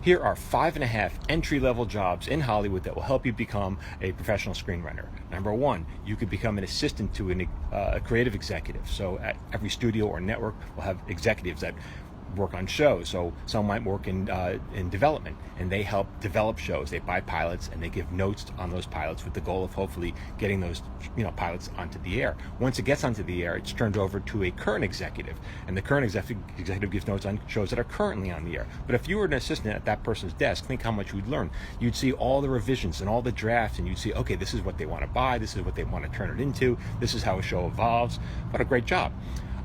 Here are 5.5 entry-level jobs in Hollywood that will help you become a professional screenwriter. Number one, you could become an assistant to a creative executive. So at every studio or network will have executives that work on shows. So some might work in development, and they help develop shows. They buy pilots and they give notes on those pilots with the goal of hopefully getting those pilots onto the air. Once it gets onto the air, it's turned over to a current executive, and the current executive gives notes on shows that are currently on the air. But if you were an assistant at that person's desk, think how much you'd learn. You'd see all the revisions and all the drafts, and you'd see, okay, this is what they want to buy, this is what they want to turn it into, this is how a show evolves. What a great job.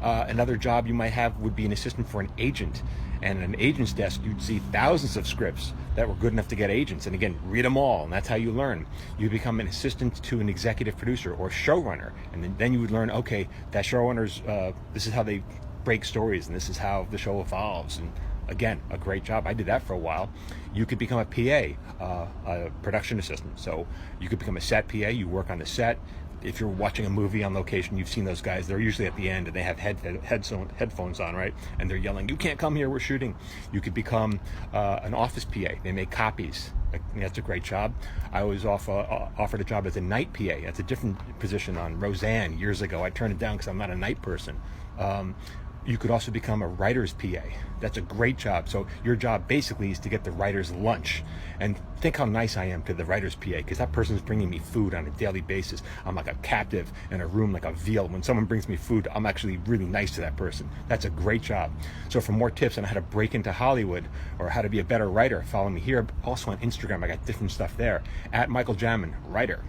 Another job you might have would be an assistant for an agent. And at an agent's desk, you'd see thousands of scripts that were good enough to get agents. And again, read them all, and that's how you learn. You become an assistant to an executive producer or showrunner. And then you would learn, okay, that showrunner's, this is how they break stories, and this is how the show evolves. And again, a great job. I did that for a while. You could become a PA, a production assistant. So you could become a set PA. You work on the set. If you're watching a movie on location, you've seen those guys. They're usually at the end, and they have headphones on, right? And they're yelling, "You can't come here, we're shooting." You could become an office PA. They make copies. That's a great job. I was offered a job as a night PA. That's a different position on Roseanne years ago. I turned it down because I'm not a night person. You could also become a writer's PA. That's a great job. So your job basically is to get the writer's lunch. And think how nice I am to the writer's PA, because that person's bringing me food on a daily basis. I'm like a captive in a room like a veal. When someone brings me food, I'm actually really nice to that person. That's a great job. So for more tips on how to break into Hollywood or how to be a better writer, follow me here. Also on Instagram, I got different stuff there. @Michael Jamin, writer.